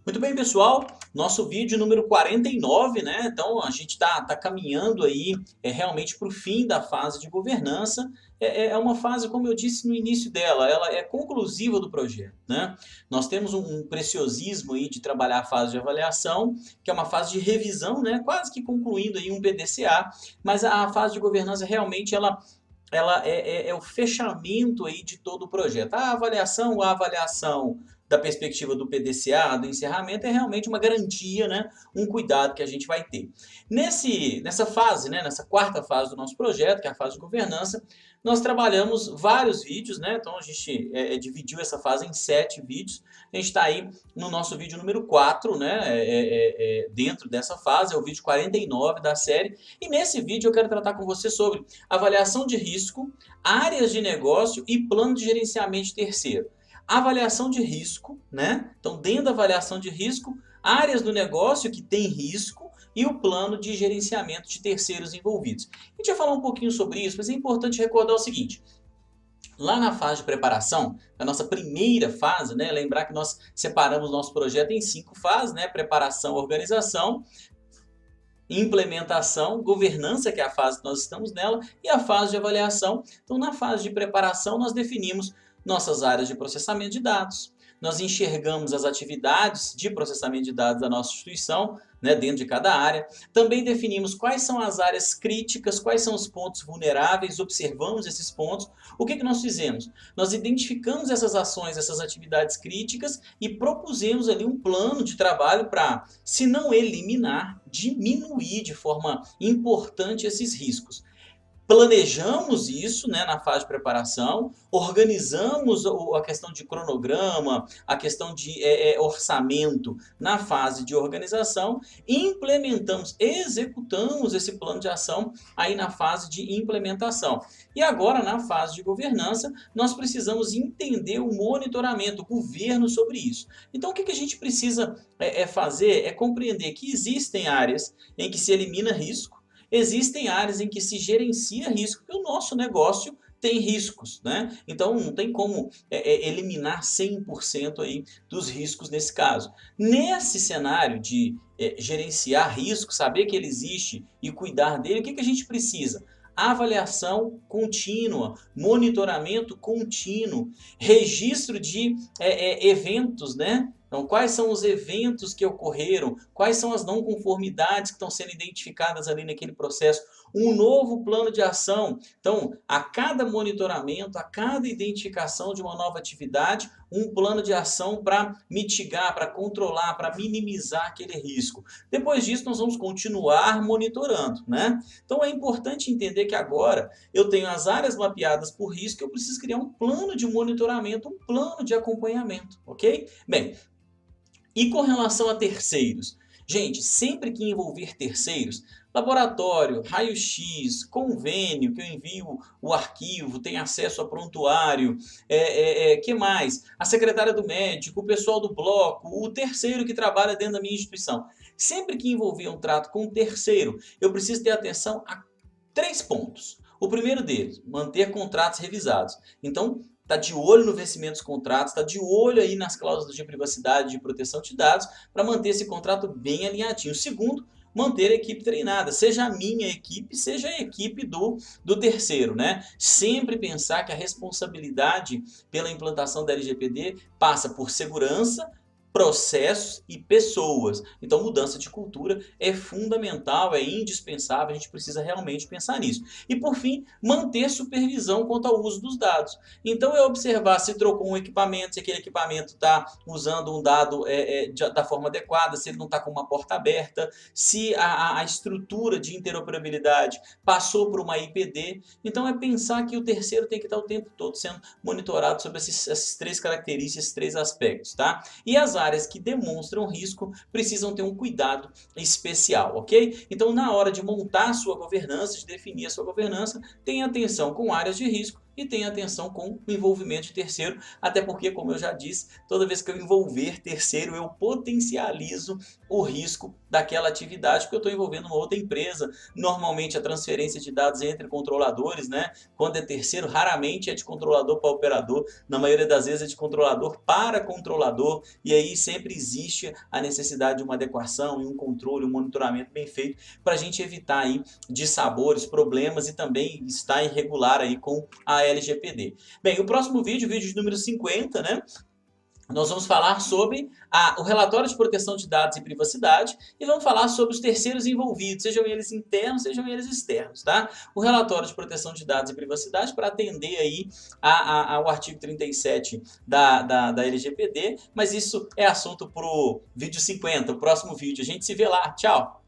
Muito bem, pessoal. Nosso vídeo número 49, né? Então a gente tá caminhando aí realmente para o fim da fase de governança. É uma fase, como eu disse no início dela, ela é conclusiva do projeto, né? Nós temos um preciosismo aí de trabalhar a fase de avaliação, que é uma fase de revisão, né? Quase que concluindo aí um PDCA, mas a fase de governança realmente ela é o fechamento aí de todo o projeto. A avaliação da perspectiva do PDCA, do encerramento, é realmente uma garantia, né? Um cuidado que a gente vai ter. Nessa fase, né? Nessa quarta fase do nosso projeto, que é a fase de governança, nós trabalhamos vários vídeos, né? Então a gente dividiu essa fase em 7 vídeos. A gente está aí no nosso vídeo número 4, né? Dentro dessa fase, é o vídeo 49 da série. E nesse vídeo eu quero tratar com você sobre avaliação de risco, áreas de negócio e plano de gerenciamento de terceiro. Avaliação de risco, né? Então, dentro da avaliação de risco, áreas do negócio que tem risco e o plano de gerenciamento de terceiros envolvidos. A gente vai falar um pouquinho sobre isso, mas é importante recordar o seguinte: lá na fase de preparação, a nossa primeira fase, né? Lembrar que nós separamos nosso projeto em 5 fases, né? Preparação, organização, implementação, governança, que é a fase que nós estamos nela, e a fase de avaliação. Então, na fase de preparação, nós definimos nossas áreas de processamento de dados, nós enxergamos as atividades de processamento de dados da nossa instituição, né, dentro de cada área. Também definimos quais são as áreas críticas, quais são os pontos vulneráveis, observamos esses pontos. O que nós fizemos? Nós identificamos essas ações, essas atividades críticas e propusemos ali um plano de trabalho para, se não eliminar, diminuir de forma importante esses riscos. Planejamos isso, né, na fase de preparação, organizamos a questão de cronograma, a questão de orçamento na fase de organização, implementamos, executamos esse plano de ação aí na fase de implementação. E agora, na fase de governança, nós precisamos entender o monitoramento, o governo sobre isso. Então, o que a gente precisa fazer é compreender que existem áreas em que se elimina risco. Existem áreas em que se gerencia risco, porque o nosso negócio tem riscos, né? Então não tem como eliminar 100% aí dos riscos nesse caso. Nesse cenário de gerenciar risco, saber que ele existe e cuidar dele, o que a gente precisa? Avaliação contínua, monitoramento contínuo, registro de eventos, né? Então, quais são os eventos que ocorreram? Quais são as não conformidades que estão sendo identificadas ali naquele processo? Um novo plano de ação. Então, a cada monitoramento, a cada identificação de uma nova atividade, um plano de ação para mitigar, para controlar, para minimizar aquele risco. Depois disso, nós vamos continuar monitorando, né? Então, é importante entender que agora eu tenho as áreas mapeadas por risco, eu preciso criar um plano de monitoramento, um plano de acompanhamento, ok? Bem, e com relação a terceiros? Gente, sempre que envolver terceiros, laboratório, raio-x, convênio, que eu envio o arquivo, tem acesso a prontuário, que mais? A secretária do médico, o pessoal do bloco, o terceiro que trabalha dentro da minha instituição. Sempre que envolver um trato com um terceiro, eu preciso ter atenção a 3 pontos. O primeiro deles, manter contratos revisados. Então, está de olho no vencimento dos contratos, está de olho aí nas cláusulas de privacidade e de proteção de dados para manter esse contrato bem alinhadinho. O segundo, manter a equipe treinada, seja a minha equipe, seja a equipe do terceiro, né? Sempre pensar que a responsabilidade pela implantação da LGPD passa por segurança, processos e pessoas. Então, mudança de cultura é fundamental, é indispensável, a gente precisa realmente pensar nisso. E, por fim, manter supervisão quanto ao uso dos dados. Então, é observar se trocou um equipamento, se aquele equipamento está usando um dado da forma adequada, se ele não está com uma porta aberta, se a estrutura de interoperabilidade passou por uma IPD. Então, é pensar que o terceiro tem que estar o tempo todo sendo monitorado sobre essas 3 características, esses 3 aspectos, tá? E as áreas que demonstram risco precisam ter um cuidado especial, ok? Então, na hora de montar a sua governança, de definir a sua governança, tenha atenção com áreas de risco, e tenha atenção com o envolvimento de terceiro, até porque, como eu já disse, toda vez que eu envolver terceiro, eu potencializo o risco daquela atividade, porque eu estou envolvendo uma outra empresa. Normalmente a transferência de dados entre controladores, né? Quando é terceiro, raramente é de controlador para operador, na maioria das vezes é de controlador para controlador, e aí sempre existe a necessidade de uma adequação e um controle, um monitoramento bem feito para a gente evitar aí dissabores, problemas e também estar irregular aí com a LGPD. Bem, o próximo vídeo, vídeo de número 50, né? Nós vamos falar sobre o relatório de proteção de dados e privacidade e vamos falar sobre os terceiros envolvidos, sejam eles internos, sejam eles externos, tá? O relatório de proteção de dados e privacidade para atender aí ao artigo 37 da LGPD, mas isso é assunto para o vídeo 50, o próximo vídeo. A gente se vê lá. Tchau!